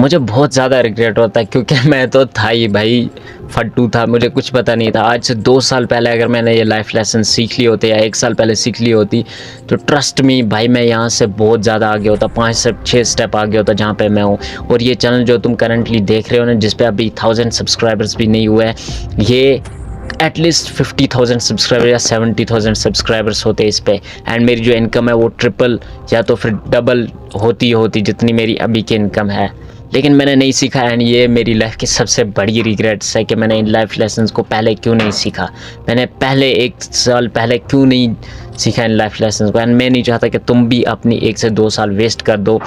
मुझे बहुत ज़्यादा रिग्रेट होता है क्योंकि मैं तो था ही भाई फट्टू था, मुझे कुछ पता नहीं था। आज से 2 साल पहले अगर मैंने ये लाइफ लेसन सीख ली होती या 1 साल पहले सीख ली होती तो ट्रस्ट मी भाई मैं यहाँ से बहुत ज़्यादा आगे होता, 5 से 6 स्टेप आगे होता जहाँ पे मैं हूँ। और ये चैनल जो तुम करंटली देख रहे हो ना, जिस पे अभी 1000 सब्सक्राइबर्स भी नहीं हुए हैं, ये एटलीस्ट 50,000 सब्सक्राइबर या 70,000 सब्सक्राइबर्स होते इस पे। एंड मेरी जो इनकम है वो ट्रिपल या तो फिर डबल होती जितनी मेरी अभी की इनकम है। लेकिन मैंने नहीं सीखा एंड ये मेरी लाइफ की सबसे बड़ी रिग्रेट्स है कि मैंने इन लाइफ लेसन्स को पहले क्यों नहीं सीखा। मैंने पहले 1 साल पहले क्यों नहीं सीखा इन लाइफ लेसन्स को। एंड मैं नहीं चाहता कि तुम भी अपनी 1 से 2 साल वेस्ट कर दो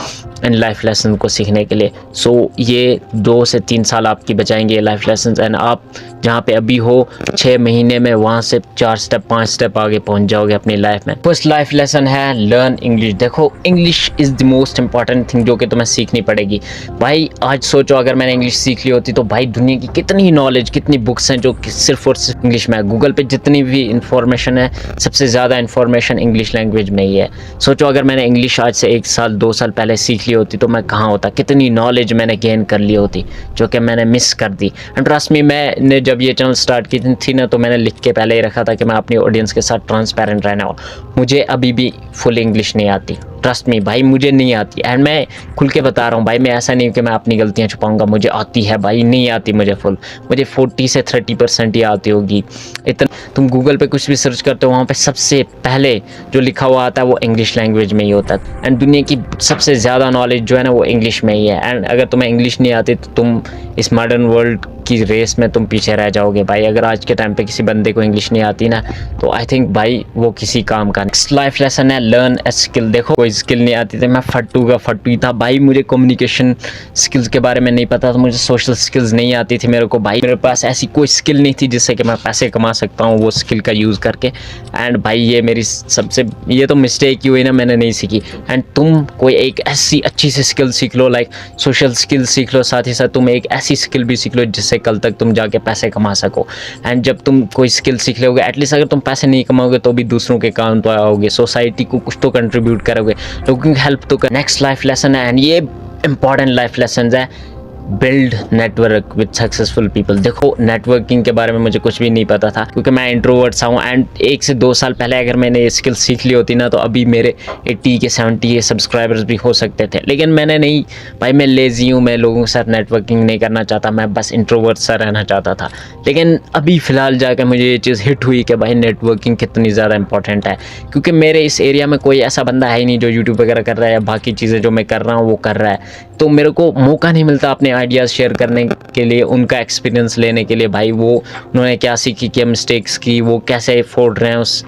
इन लाइफ लेसन को सीखने के लिए। सो ये 2 से 3 साल आपकी बचाएंगे ये लाइफ लेसन्स एंड आप जहाँ पे अभी हो 6 महीने में वहाँ से 4 स्टेप 5 स्टेप आगे पहुँच जाओगे अपनी लाइफ में। फर्स्ट लाइफ लेसन है लर्न इंग्लिश। देखो English is the most important thing जो कि तुम्हें सीखनी पड़ेगी। भाई आज सोचो अगर मैंने इंग्लिश सीख ली होती तो भाई दुनिया की कितनी नॉलेज, कितनी बुक्स हैं जो कि सिर्फ और सिर्फ इंग्लिश में है। गूगल पे जितनी भी इंफॉर्मेशन है सबसे ज़्यादा इंफॉर्मेशन इंग्लिश लैंग्वेज में ही है। सोचो अगर मैंने इंग्लिश आज से 1 साल 2 साल पहले सीख ली होती तो मैं कहाँ होता, कितनी नॉलेज मैंने गेन कर ली होती जो कि मैंने मिस कर दी। एंड ट्रस्ट मी, मैंने जब ये चैनल स्टार्ट की थी ना तो मैंने लिख के पहले ही रखा था कि मैं अपनी ऑडियंस के साथ ट्रांसपेरेंट रहना हो। मुझे अभी भी फुल इंग्लिश नहीं आती, ट्रस्ट मी भाई मुझे नहीं आती। एंड मैं खुल के बता रहा हूँ भाई, मैं ऐसा नहीं कि मैं अपनी गलतियाँ छुपाऊंगा, मुझे आती है भाई, नहीं आती मुझे फुल, मुझे 40 से 30% ही आती होगी। इतना तुम गूगल पे कुछ भी सर्च करते हो वहाँ पे सबसे पहले जो लिखा हुआ आता है वो इंग्लिश लैंग्वेज में ही होता है। एंड दुनिया की सबसे ज़्यादा नॉलेज जो है ना वो इंग्लिश में ही है। एंड अगर तुम्हें इंग्लिश नहीं आती तो तुम इस मॉडर्न वर्ल्ड की रेस में तुम पीछे रह जाओगे भाई। अगर आज के टाइम पे किसी बंदे को इंग्लिश नहीं आती ना तो आई थिंक भाई वो किसी काम का। नेक्स्ट लाइफ लेसन है लर्न ए स्किल। देखो कोई स्किल नहीं आती थी, मैं फट्टू का फट्टू ही था भाई। मुझे कम्युनिकेशन स्किल्स के बारे में नहीं पता था, मुझे सोशल स्किल्स नहीं आती थी मेरे को भाई। मेरे पास ऐसी कोई स्किल नहीं थी जिससे कि मैं पैसे कमा सकता हूँ वो स्किल का यूज़ करके। एंड भाई ये मेरी सबसे, ये तो मिस्टेक ही हुई ना, मैंने नहीं सीखी। एंड तुम कोई एक ऐसी अच्छी सी स्किल सीख लो, लाइक सोशल स्किल सीख लो, साथ ही साथ तुम एक ऐसी स्किल भी सीख लो जिससे कल तक तुम जाके पैसे कमा सको। एंड जब तुम कोई स्किल सीख लोगे एटलीस्ट अगर तुम पैसे नहीं कमाओगे तो भी दूसरों के काम तो आओगे, सोसाइटी को कुछ तो कंट्रीब्यूट करोगे, लोगों की हेल्प तो कर। नेक्स्ट लाइफ लेसन है एंड ये इंपॉर्टेंट लाइफ लेसन है, build network with successful people. देखो नेटवर्किंग के बारे में मुझे कुछ भी नहीं पता था क्योंकि मैं इंट्रोवर्ट सा हूँ। एंड 1 से 2 साल पहले अगर मैंने ये स्किल सीख ली होती ना तो अभी मेरे 80 के 70 के सब्सक्राइबर्स भी हो सकते थे। लेकिन मैंने नहीं भाई, मैं लेज़ी हूँ, मैं लोगों के साथ नेटवर्किंग नहीं करना चाहता, मैं बस इंट्रोवर्ट सा रहना चाहता था। लेकिन अभी फ़िलहाल जाकर मुझे ये चीज़ हिट हुई कि भाई नेटवर्किंग कितनी ज़्यादा इंपॉर्टेंट है। क्योंकि मेरे इस एरिया में कोई ऐसा बंदा है ही नहीं जो यूट्यूब वगैरह कर रहा है या बाकी चीज़ें जो मैं कर रहा हूँ वो कर रहा है, तो मेरे को मौका नहीं मिलता अपने आइडियाज़ शेयर करने के लिए, उनका एक्सपीरियंस लेने के लिए। भाई वो उन्होंने क्या सीखी, क्या मिस्टेक्स की, वो कैसे फोड़ रहे हैं उस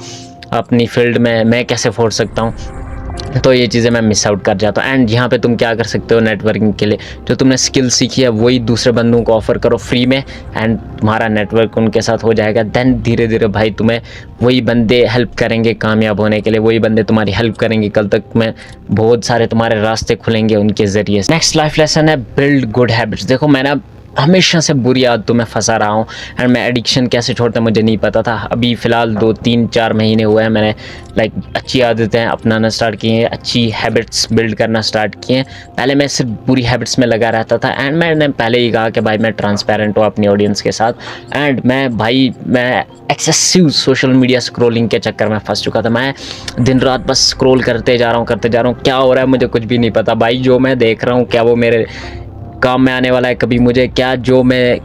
अपनी फील्ड में, मैं कैसे फोड़ सकता हूँ, तो ये चीज़ें मैं मिस आउट कर जाता हूँ। एंड यहाँ पे तुम क्या कर सकते हो नेटवर्किंग के लिए, जो तुमने स्किल सीखी है वही दूसरे बंदों को ऑफर करो फ्री में एंड तुम्हारा नेटवर्क उनके साथ हो जाएगा। देन धीरे धीरे भाई तुम्हें वही बंदे हेल्प करेंगे कामयाब होने के लिए, वही बंदे तुम्हारी हेल्प करेंगे, कल तक तुम्हें बहुत सारे तुम्हारे रास्ते खुलेंगे उनके ज़रिए। नेक्स्ट लाइफ लेसन है बिल्ड गुड हैबिट्स। देखो मैंने हमेशा से बुरी आदतों में फंसा रहा हूँ एंड मैं एडिक्शन कैसे छोड़ता मुझे नहीं पता था। अभी फ़िलहाल 2-3-4 महीने हुए हैं मैंने लाइक अच्छी आदतें अपनाना स्टार्ट की हैं, अच्छी हैबिट्स बिल्ड करना स्टार्ट किए हैं। पहले मैं सिर्फ बुरी हैबिट्स में लगा रहता था एंड मैंने पहले ही कहा कि भाई मैं ट्रांसपेरेंट हूँ अपनी ऑडियंस के साथ। एंड मैं एक्सेसिव सोशल मीडिया स्क्रॉलिंग के चक्कर में फंस चुका था। मैं दिन रात बस स्क्रॉल करते जा रहा हूँ, क्या हो रहा है मुझे कुछ भी नहीं पता भाई। जो मैं देख रहा हूँ क्या वो मेरे काम में आने वाला है कभी मुझे, क्या जो मैं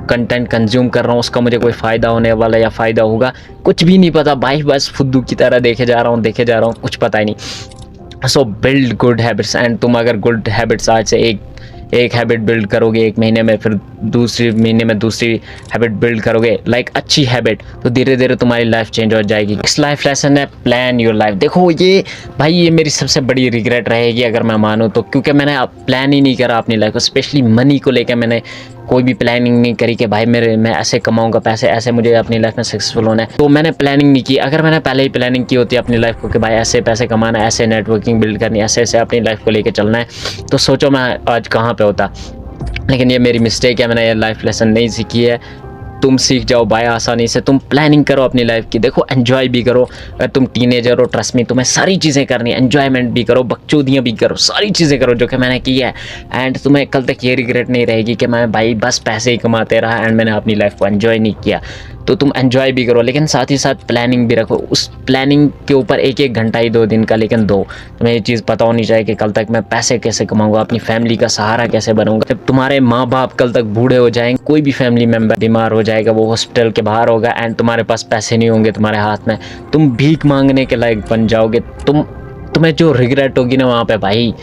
कंटेंट कंज्यूम कर रहा हूँ उसका मुझे कोई फ़ायदा होने वाला है या फ़ायदा होगा, कुछ भी नहीं पता भाई। बस फुद्दू की तरह देखे जा रहा हूँ, कुछ पता ही नहीं। सो बिल्ड गुड हैबिट्स। एंड तुम अगर गुड हैबिट्स आज से एक हैबिट बिल्ड करोगे 1 महीने में, फिर दूसरे महीने में दूसरी हैबिट बिल्ड करोगे, लाइक अच्छी हैबिट, तो धीरे धीरे तुम्हारी लाइफ चेंज हो जाएगी। नेक्स्ट लाइफ लेसन है प्लान योर लाइफ। देखो ये भाई ये मेरी सबसे बड़ी रिग्रेट रहेगी अगर मैं मानूँ तो, क्योंकि मैंने प्लान ही नहीं करा अपनी लाइफ को, स्पेशली मनी को लेकर मैंने कोई भी प्लानिंग नहीं करी कि भाई मैं ऐसे कमाऊंगा पैसे, ऐसे मुझे अपनी लाइफ में सक्सेसफुल होना है, तो मैंने प्लानिंग नहीं की। अगर मैंने पहले ही प्लानिंग की होती अपनी लाइफ को कि भाई ऐसे पैसे कमाना है, ऐसे नेटवर्किंग बिल्ड करनी है, ऐसे ऐसे अपनी लाइफ को लेकर चलना है, तो सोचो मैं आज कहाँ पे होता। लेकिन ये मेरी मिस्टेक है, मैंने ये लाइफ लेसन नहीं सीखी है। तुम सीख जाओ भाई आसानी से। तुम प्लानिंग करो अपनी लाइफ की, देखो एंजॉय भी करो। अगर तुम टीनेजर हो, ट्रस्ट मी, तुम्हें सारी चीज़ें करनी है, एंजॉयमेंट भी करो, बकचोदियाँ भी करो, सारी चीज़ें करो जो कि मैंने की है। एंड तुम्हें कल तक ये रिग्रेट नहीं रहेगी कि मैं भाई बस पैसे ही कमाते रहा एंड मैंने अपनी लाइफ को एंजॉय नहीं किया। तो तुम एंजॉय भी करो, लेकिन साथ ही साथ प्लानिंग भी रखो। उस प्लानिंग के ऊपर एक एक घंटा ही 2 दिन का, लेकिन दो। तुम्हें ये चीज़ पता होनी चाहिए कि कल तक मैं पैसे कैसे कमाऊंगा, अपनी फैमिली का सहारा कैसे बनूंगा। जब तुम्हारे माँ बाप कल तक बूढ़े हो जाएंगे, कोई भी फैमिली मेम्बर बीमार हो जाएगा, वो हॉस्पिटल के बाहर होगा एंड तुम्हारे पास पैसे नहीं होंगे तुम्हारे हाथ में, तुम भीख मांगने के लायक बन जाओगे। तुम्हें जो रिग्रेट होगी ना वहाँ पे भाई,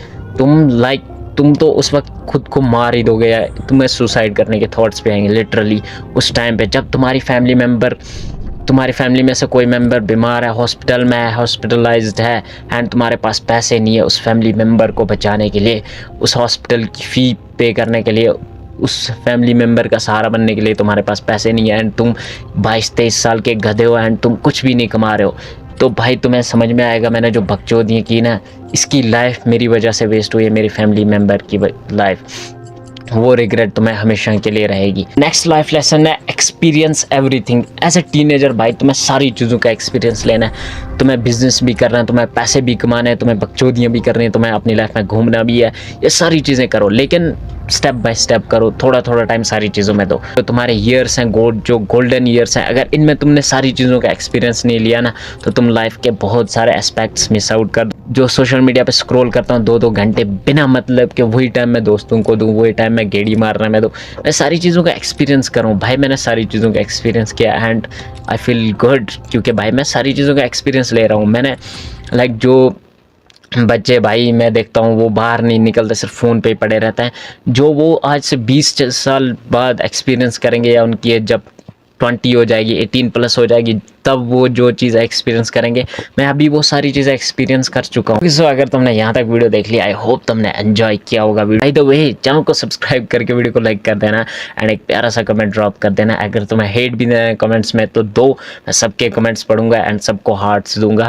तुम तो उस वक्त खुद को मार ही दोगे, या तुम्हें सुसाइड करने के थॉट्स पे आएंगे लिटरली उस टाइम पे, जब तुम्हारी फैमिली में से कोई मेंबर बीमार है, हॉस्पिटल में है, हॉस्पिटलाइज्ड है एंड तुम्हारे पास पैसे नहीं है उस फैमिली मेंबर को बचाने के लिए, उस हॉस्पिटल की फ़ी पे करने के लिए, उस फैमिली मेंबर का सहारा बनने के लिए तुम्हारे पास पैसे नहीं है एंड तुम 22-23 साल के गधे हो एंड तुम कुछ भी नहीं कमा रहे हो। तो भाई तुम्हें समझ में आएगा मैंने जो बकचोदियाँ की ना, इसकी लाइफ मेरी वजह से वेस्ट हुई है, मेरी फैमिली मेम्बर की लाइफ, वो रिग्रेट तुम्हें हमेशा के लिए रहेगी। नेक्स्ट लाइफ लेसन है experience everything. As a teenager भाई तुम्हें सारी चीज़ों का एक्सपीरियंस लेना है, तुम्हें बिजनेस भी करना है, तुम्हें पैसे भी कमाने हैं, तुम्हें बकचोदियाँ भी करनी है, तुम्हें अपनी लाइफ में घूमना भी है, ये सारी चीज़ें करो, लेकिन स्टेप बाय स्टेप करो, थोड़ा थोड़ा टाइम सारी चीज़ों में दो। तो तुम्हारे ईयर्स हैं जो गोल्डन ईयर्स हैं, अगर इनमें तुमने सारी चीज़ों का एक्सपीरियंस नहीं लिया ना, तो तुम लाइफ के बहुत सारे एस्पेक्ट्स मिस आउट कर दो। जो सोशल मीडिया पे स्क्रॉल करता हूँ 2-2 घंटे बिना मतलब के, वही टाइम मैं दोस्तों को दूँ, वही टाइम मैं गेड़ी मारने में दूँ, मैं सारी चीज़ों का एक्सपीरियंस करूँ। भाई मैंने सारी चीज़ों का एक्सपीरियंस किया एंड आई फील गुड, क्योंकि भाई मैं सारी चीज़ों का एक्सपीरियंस ले रहा हूँ। मैंने जो बच्चे भाई मैं देखता हूँ वो बाहर नहीं निकलते, सिर्फ फ़ोन पे ही पड़े रहते हैं, जो वो आज से 20 साल बाद एक्सपीरियंस करेंगे, या उनकी एज जब 20 हो जाएगी, 18+ हो जाएगी, तब वो जो चीज़ें एक्सपीरियंस करेंगे, मैं अभी वो सारी चीज़ें एक्सपीरियंस कर चुका हूँ। सो अगर तुमने यहाँ तक वीडियो देख लिया, आई होप तुमने एंजॉय किया होगा video. By the way channel को सब्सक्राइब करके वीडियो को लाइक कर देना एंड एक प्यारा सा कमेंट ड्रॉप कर देना। अगर तुम्हें हेट भी देना है कमेंट्स में तो दो, मैं सबके कमेंट्स पढ़ूंगा एंड सबको हार्ट्स दूंगा।